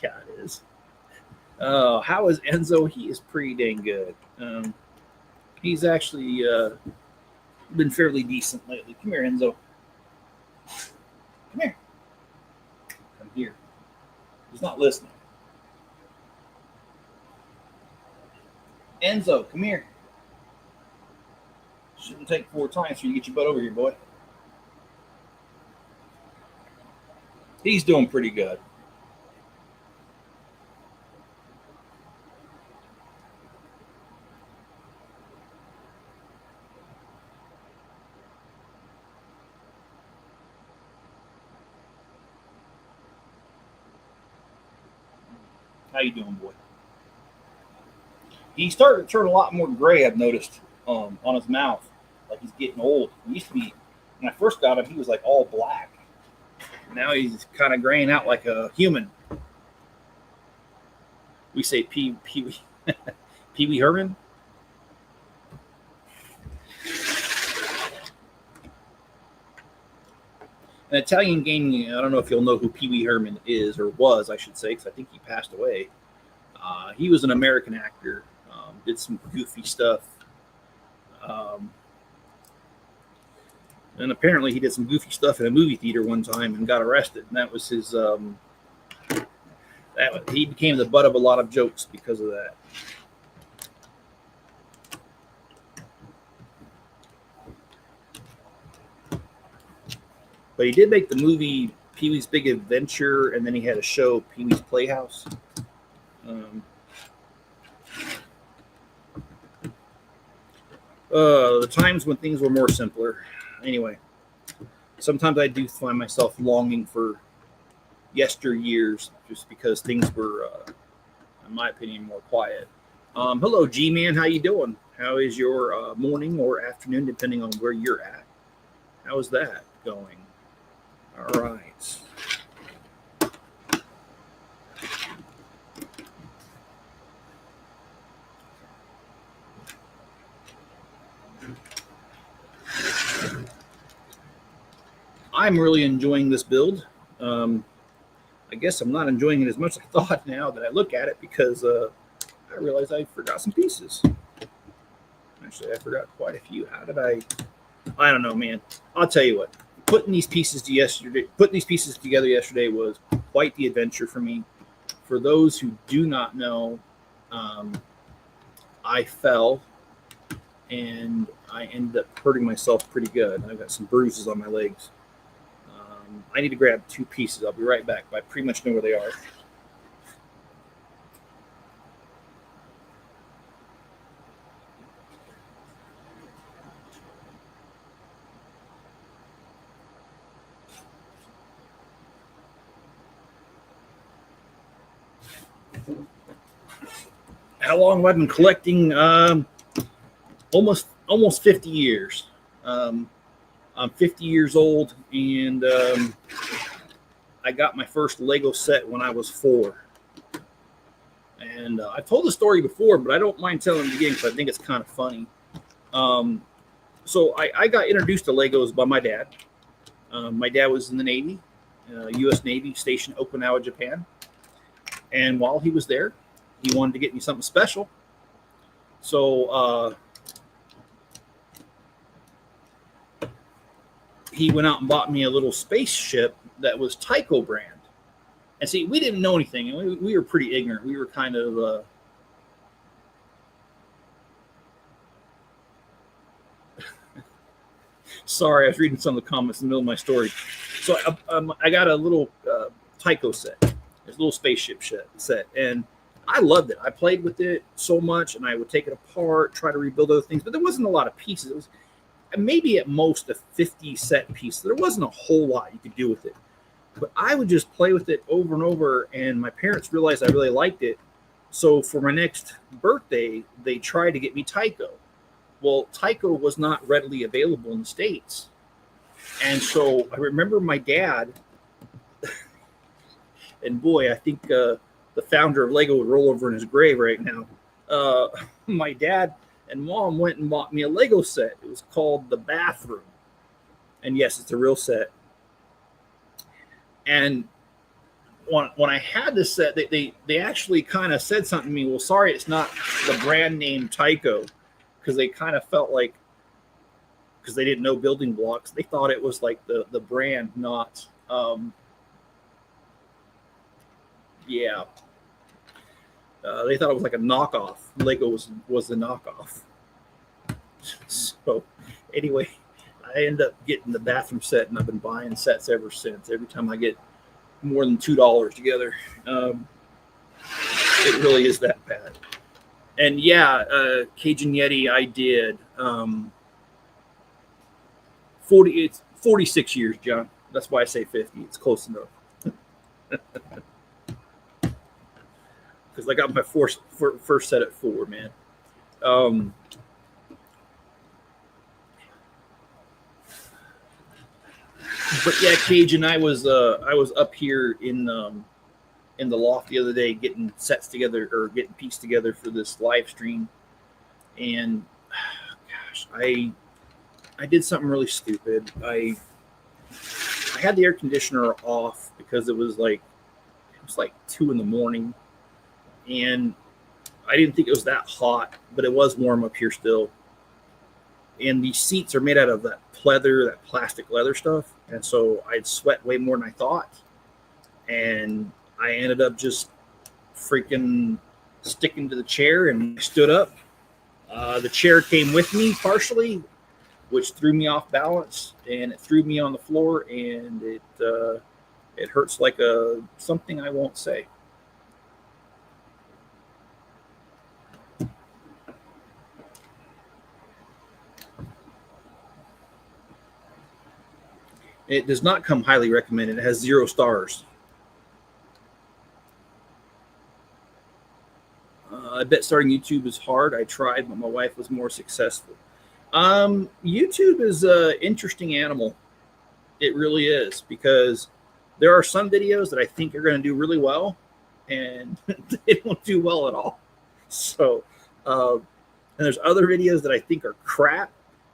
Yeah, it is. How is Enzo? He is pretty dang good. He's actually been fairly decent lately. Come here, Enzo. Come here. Come here. He's not listening. Enzo, come here. Shouldn't take 4 times for you to get your butt over here, boy. He's doing pretty good. How you doing, boy? He started to turn a lot more gray, I've noticed, on his mouth. Like he's getting old. He used to be, when I first got him, he was like all black. Now he's kind of graying out like a human. We say Pee Wee Herman. An Italian gaming, I don't know if you'll know who Pee Wee Herman is, or was, I should say, because I think he passed away. He was an American actor, did some goofy stuff. And apparently he did some goofy stuff in a movie theater one time and got arrested. And that was his, he became the butt of a lot of jokes because of that. But he did make the movie Pee-wee's Big Adventure, and then he had a show, Pee-wee's Playhouse. The times when things were more simpler. Anyway, sometimes I do find myself longing for yesteryears, just because things were, in my opinion, more quiet. Hello, G-Man. How you doing? How is your morning or afternoon, depending on where you're at? How is that going? All right. I'm really enjoying this build. I guess I'm not enjoying it as much as I thought now that I look at it, because I realized I forgot some pieces. Actually, I forgot quite a few. How did I don't know, man. I'll tell you what. Putting these pieces together yesterday was quite the adventure for me. For those who do not know, I fell and I ended up hurting myself pretty good. I've got some bruises on my legs. I need to grab 2 pieces. I'll be right back, but I pretty much know where they are. How long have I been collecting? Almost 50 years. I'm 50 years old, and I got my first Lego set when I was 4. And I've told the story before, but I don't mind telling it again because I think it's kind of funny. So I got introduced to Legos by my dad. My dad was in the Navy, U.S. Navy, stationed in Okinawa, Japan. And while he was there, he wanted to get me something special. So he went out and bought me a little spaceship that was Tyco brand. And see, we didn't know anything, and we were pretty ignorant. We were kind of sorry, I was reading some of the comments in the middle of my story. So I got a little Tyco set, this little spaceship set, and I loved it. I played with it so much, and I would take it apart, try to rebuild other things, but there wasn't a lot of pieces. It was maybe at most a 50 set piece. There wasn't a whole lot you could do with it. But I would just play with it over and over, and my parents realized I really liked it. So for my next birthday, they tried to get me Tyco. Well, Tyco was not readily available in the States. And so I remember my dad, and boy, I think the founder of Lego would roll over in his grave right now. My dad and mom went and bought me a Lego set. It was called The Bathroom. And yes, it's a real set. And when I had this set, they actually kind of said something to me. Well, sorry, it's not the brand name Tyco, because they kind of felt like, because they didn't know building blocks, they thought it was like the brand, not they thought it was like a knockoff. Lego was the knockoff. So anyway, I ended up getting the bathroom set, and I've been buying sets ever since. Every time I get more than $2 together, it really is that bad. And yeah, Cajun Yeti, I did 46 years, John. That's why I say 50. It's close enough. Because I got my first set at 4, man. But yeah, Cajun, I was up here in the loft the other day getting sets together, or getting pieced together for this live stream, and gosh, I did something really stupid. I had the air conditioner off because it was like 2 a.m, and I didn't think it was that hot, but it was warm up here still. And these seats are made out of that plastic leather stuff. And so I'd sweat way more than I thought. And I ended up just freaking sticking to the chair and stood up. The chair came with me partially, which threw me off balance, and it threw me on the floor, and it hurts like something I won't say. It does not come highly recommended. It has 0 stars. I bet starting YouTube is hard. I tried, but my wife was more successful. YouTube is an interesting animal. It really is, because there are some videos that I think are going to do really well, and they don't do well at all. So, and there's other videos that I think are crap,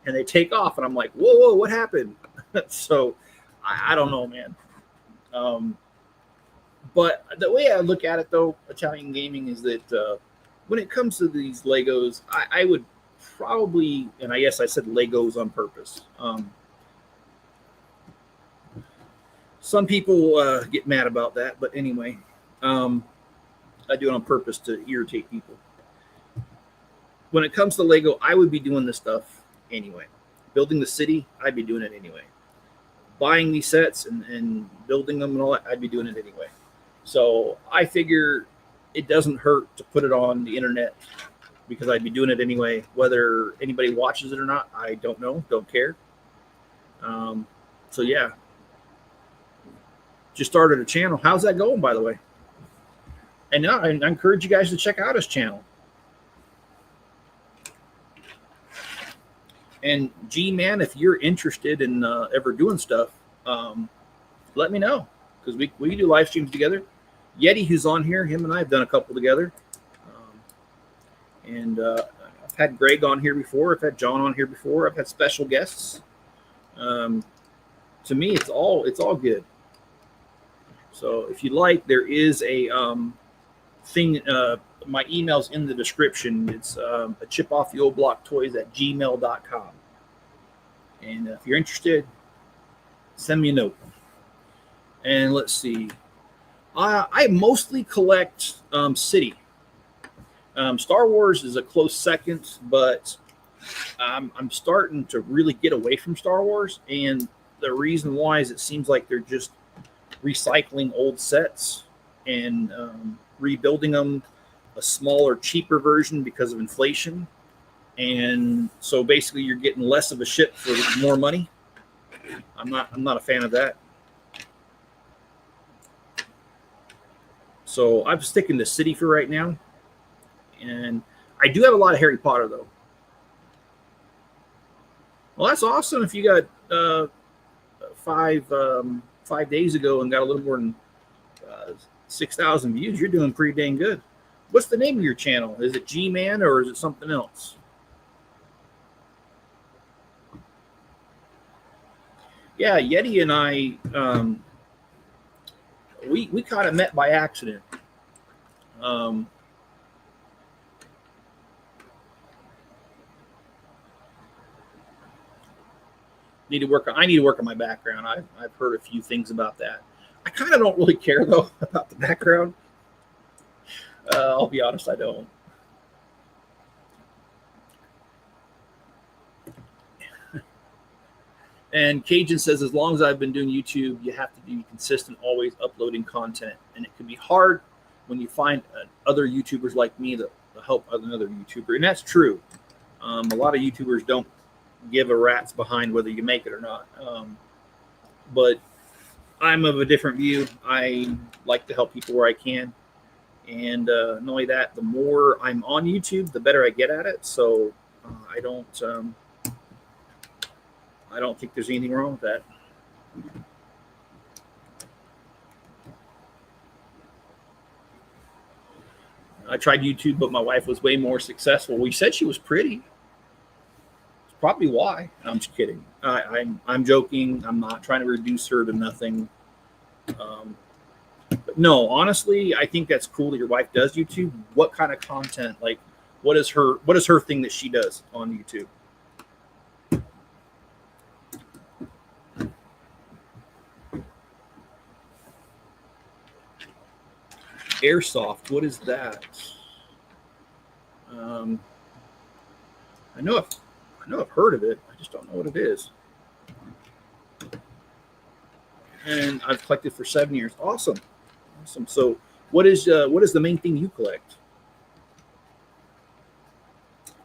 and they take off, and I'm like, whoa, what happened? So I don't know, man. But the way I look at it, though, Italian gaming, is that when it comes to these Legos, I would probably, and I guess I said Legos on purpose. Some people get mad about that, but anyway, I do it on purpose to irritate people. When it comes to Lego, I would be doing this stuff anyway. Building the city, I'd be doing it anyway. Buying these sets and building them and all that, I'd be doing it anyway. So I figure it doesn't hurt to put it on the internet, because I'd be doing it anyway. Whether anybody watches it or not, I don't know, don't care. So yeah, just started a channel. How's that going, by the way? And now I encourage you guys to check out his channel. And G-Man, if you're interested in ever doing stuff, let me know, because we do live streams together. Yeti, who's on here, him and I have done a couple together. And I've had Greg on here before. I've had John on here before. I've had special guests. To me, it's all good. So if you like, there is a thing. My email's in the description. It's a chipofftheoldblocktoys@gmail.com. And if you're interested, send me a note. And let's see. I mostly collect City. Star Wars is a close second, but I'm starting to really get away from Star Wars. And the reason why is it seems like they're just recycling old sets and rebuilding them a smaller, cheaper version because of inflation. And so basically you're getting less of a ship for more money. I'm not a fan of that. So I'm sticking to City for right now. And I do have a lot of Harry Potter though. Well, that's awesome if you got 5 days ago and got a little more than 6,000 views. You're doing pretty dang good. What's the name of your channel? Is it G-Man or is it something else? Yeah, Yeti and I, we kind of met by accident. I need to work on my background. I've heard a few things about that. I kind of don't really care though about the background. I'll be honest, I don't. And Cajun says, as long as I've been doing YouTube, you have to be consistent, always uploading content. And it can be hard when you find other YouTubers like me that help another YouTuber. And that's true. A lot of YouTubers don't give a rat's behind whether you make it or not. But I'm of a different view. I like to help people where I can. And not only that, the more I'm on YouTube, the better I get at it. So I don't think there's anything wrong with that. I tried YouTube, but my wife was way more successful. We said she was pretty. It's probably why. I'm just kidding. I'm joking. I'm not trying to reduce her to nothing. But no, honestly, I think that's cool that your wife does YouTube. What kind of content? Like, what is her thing that she does on YouTube? Airsoft, what is that? I know I've heard of it. I just don't know what it is. And I've collected for 7 years. Awesome. So what is the main thing you collect?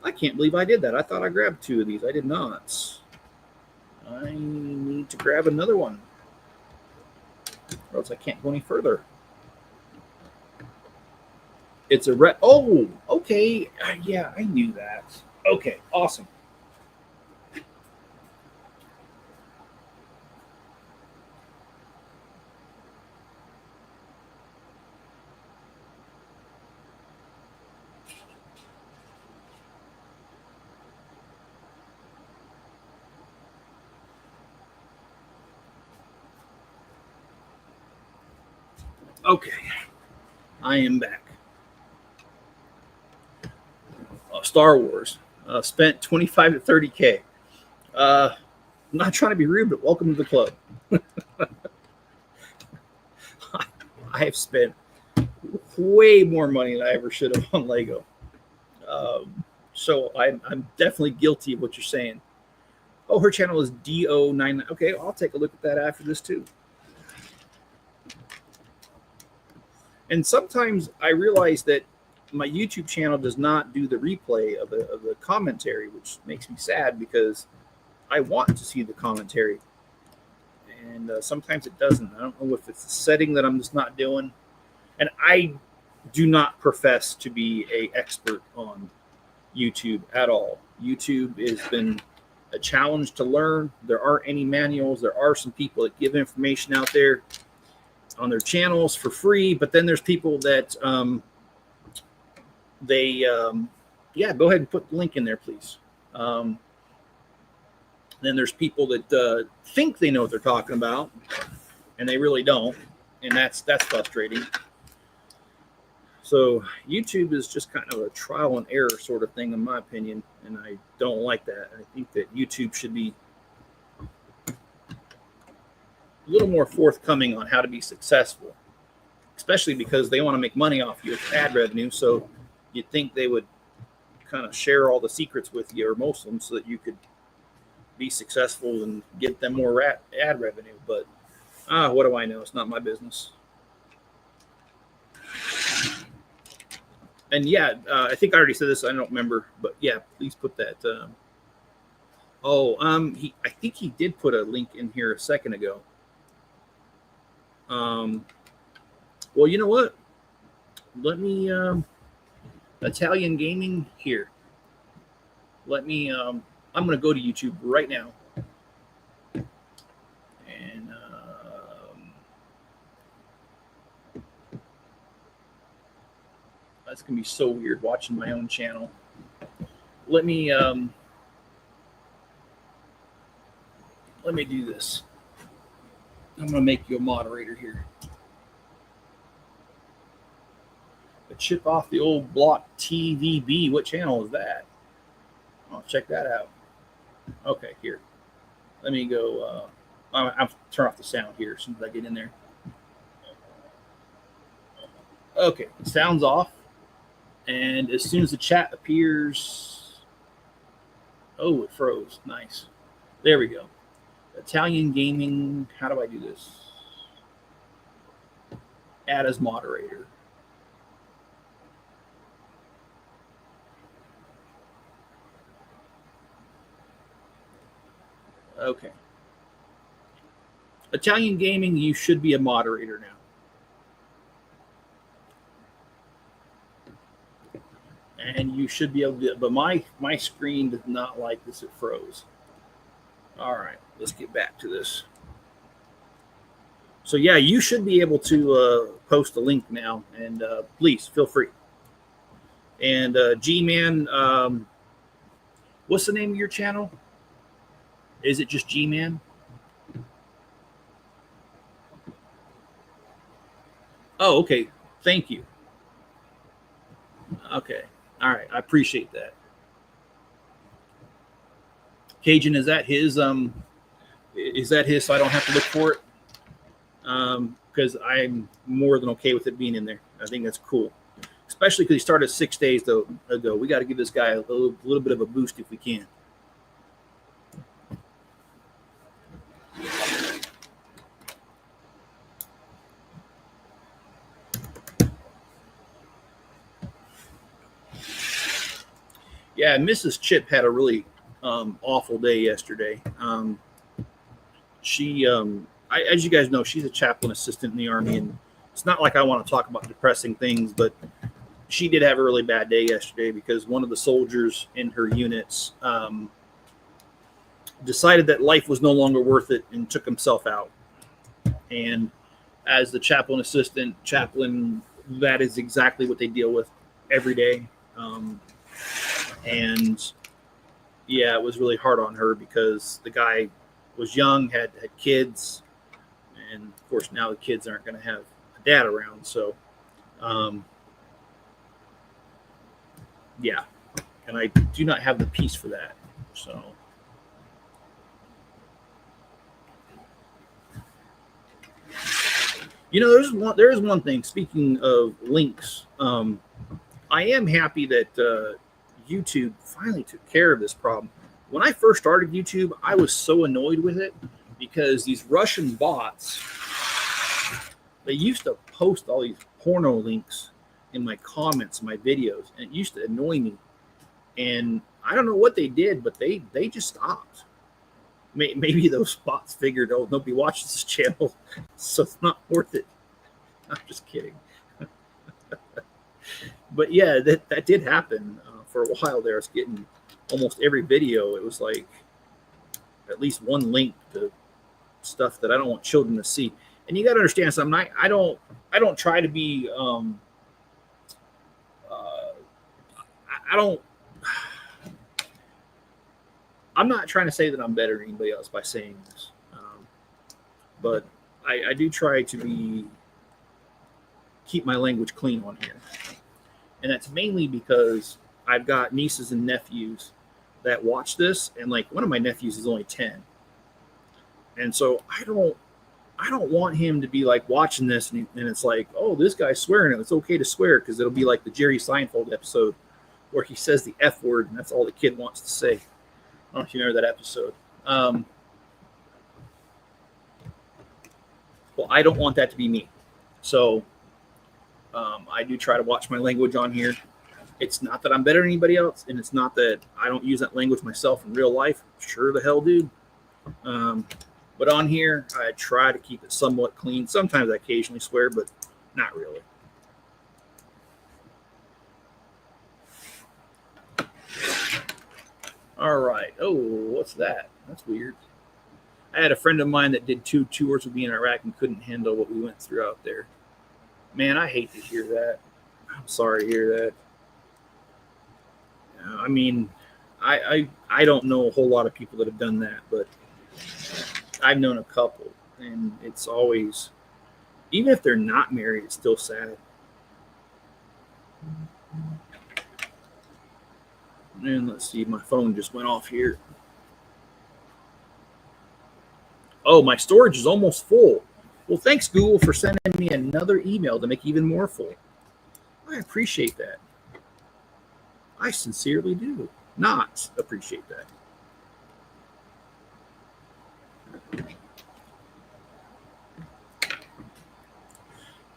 I can't believe I did that. I thought I grabbed 2 of these. I did not. I need to grab another one, or else I can't go any further. It's a red. Oh, okay. Yeah, I knew that. Okay, awesome. Okay, I am back. Star Wars. Spent 25 to 30K. I'm not trying to be rude, but welcome to the club. I have spent way more money than I ever should have on Lego. So I'm definitely guilty of what you're saying. Oh, her channel is DO99. Okay, I'll take a look at that after this too. And sometimes I realize that my YouTube channel does not do the replay of the commentary, which makes me sad because I want to see the commentary. And sometimes it doesn't. I don't know if it's a setting that I'm just not doing. And I do not profess to be an expert on YouTube at all. YouTube has been a challenge to learn. There aren't any manuals. There are some people that give information out there on their channels for free, but then there's people that yeah, go ahead and put the link in there, please. Then there's people that think they know what they're talking about, and they really don't, and that's frustrating. So YouTube is just kind of a trial and error sort of thing, in my opinion, and I don't like that. I think that YouTube should be a little more forthcoming on how to be successful, especially because they want to make money off you with ad revenue. So you'd think they would kind of share all the secrets with you, or most of them, so that you could be successful and get them more ad revenue. But what do I know? It's not my business. And yeah, I think I already said this. I don't remember, but yeah, please put that. I think he did put a link in here a second ago. Well, you know what? Let me Italian gaming here. Let me. I'm going to go to YouTube right now, and that's going to be so weird watching my own channel. Let me do this. I'm going to make you a moderator here. Chip off the old block TVB. What channel is that? I'll check that out. Okay, here. Let me go. I'll turn off the sound here as soon as I get in there. Okay, sound's off. And as soon as the chat appears, oh, it froze. Nice. There we go. Italian gaming. How do I do this? Add as moderator. Okay. Italian gaming, you should be a moderator now. And you should be able to, but my screen did not like this. It froze. All right, let's get back to this. So yeah, you should be able to post a link now, and please feel free. And G-Man, what's the name of your channel? Is it just G-Man? Oh, okay. Thank you. Okay. All right. I appreciate that. Cajun, is that his? Is that his? So I don't have to look for it. Because I'm more than okay with it being in there. I think that's cool, especially because he started 6 days ago. We got to give this guy a little bit of a boost if we can. Yeah, Mrs. Chip had a really awful day yesterday. She, as you guys know, she's a chaplain assistant in the Army, and it's not like I want to talk about depressing things, but she did have a really bad day yesterday because one of the soldiers in her units decided that life was no longer worth it and took himself out. And as the chaplain assistant, that is exactly what they deal with every day. And yeah, it was really hard on her because the guy was young, had kids, and of course now the kids aren't going to have a dad around. So, yeah, and I do not have the peace for that. So, you know, there is one thing. Speaking of links, I am happy that YouTube finally took care of this problem. When I first started YouTube, I was so annoyed with it because these Russian bots, they used to post all these porno links in my comments, my videos, and it used to annoy me. And I don't know what they did, but they just stopped. Maybe those bots figured, oh, nobody watches this channel, so it's not worth it. I'm just kidding. But yeah, that did happen. For a while there, I was getting almost every video. It was like at least one link to stuff that I don't want children to see. And you got to understand something. I don't try to be. I'm not trying to say that I'm better than anybody else by saying this, but I do try to keep my language clean on here, and that's mainly because I've got nieces and nephews that watch this, and like one of my nephews is only 10. And so I don't want him to be like watching this and it's like, oh, this guy's swearing, and it's okay to swear, because it'll be like the Jerry Seinfeld episode where he says the F word and that's all the kid wants to say. I don't know if you remember that episode. Well, I don't want that to be me. So I do try to watch my language on here. It's not that I'm better than anybody else, and it's not that I don't use that language myself in real life. Sure the hell do. But on here, I try to keep it somewhat clean. Sometimes I occasionally swear, but not really. All right. Oh, what's that? That's weird. I had a friend of mine that did 2 tours with me in Iraq and couldn't handle what we went through out there. Man, I hate to hear that. I'm sorry to hear that. I mean, I don't know a whole lot of people that have done that, but I've known a couple, and it's always, even if they're not married, it's still sad. And let's see, my phone just went off here. Oh, my storage is almost full. Well, thanks, Google, for sending me another email to make even more full. I appreciate that. I sincerely do not appreciate that.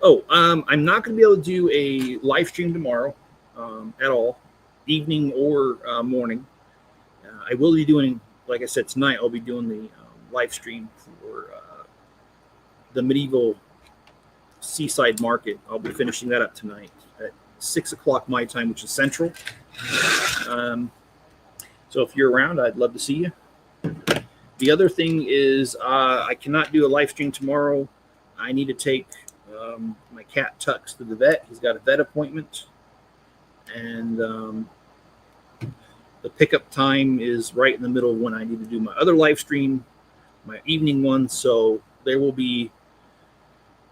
Oh, I'm not going to be able to do a live stream tomorrow at all, evening or morning. I will be doing, like I said, tonight I'll be doing the live stream for the medieval seaside market. I'll be finishing that up tonight at 6 o'clock my time, which is central. So if you're around, I'd love to see you. The other thing is I cannot do a live stream tomorrow. I need to take my cat Tux to the vet. He's got a vet appointment, and the pickup time is right in the middle of when I need to do my other live stream, my evening one. So there will be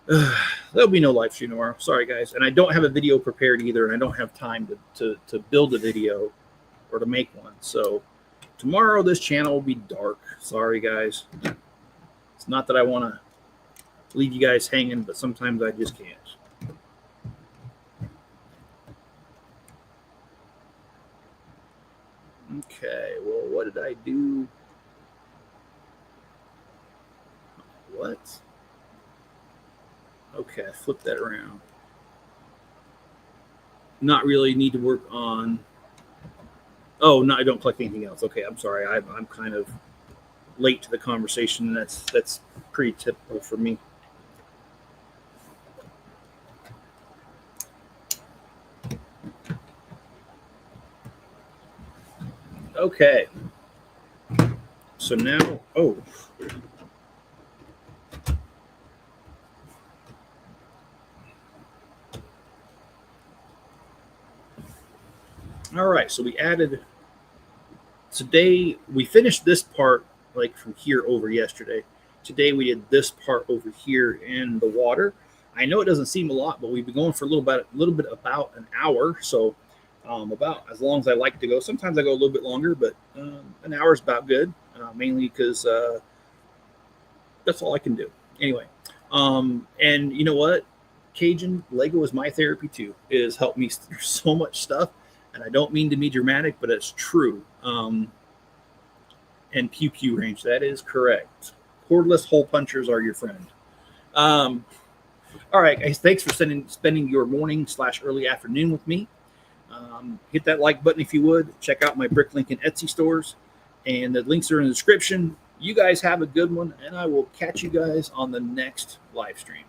there'll be no live stream tomorrow. Sorry, guys. And I don't have a video prepared either, and I don't have time to build a video or to make one. So tomorrow this channel will be dark. Sorry, guys. It's not that I want to leave you guys hanging, but sometimes I just can't. Okay, well, what did I do? What? Okay, I flipped that around. Not really need to work on. Oh, no, I don't collect anything else. Okay, I'm sorry. I'm kind of late to the conversation, and that's pretty typical for me. Okay. So now, oh. All right, so we added, today we finished this part like from here over yesterday. Today we did this part over here in the water. I know it doesn't seem a lot, but we've been going for a little bit about an hour. So about as long as I like to go. Sometimes I go a little bit longer, but an hour is about good, mainly because that's all I can do. Anyway, and you know what? Cajun, Lego is my therapy too. It has helped me through so much stuff. And I don't mean to be dramatic, but it's true. And pew range, that is correct. Cordless hole punchers are your friend. All right, guys, thanks for spending your morning/early afternoon with me. Hit that like button if you would. Check out my Bricklink and Etsy stores, and the links are in the description. You guys have a good one, and I will catch you guys on the next live stream.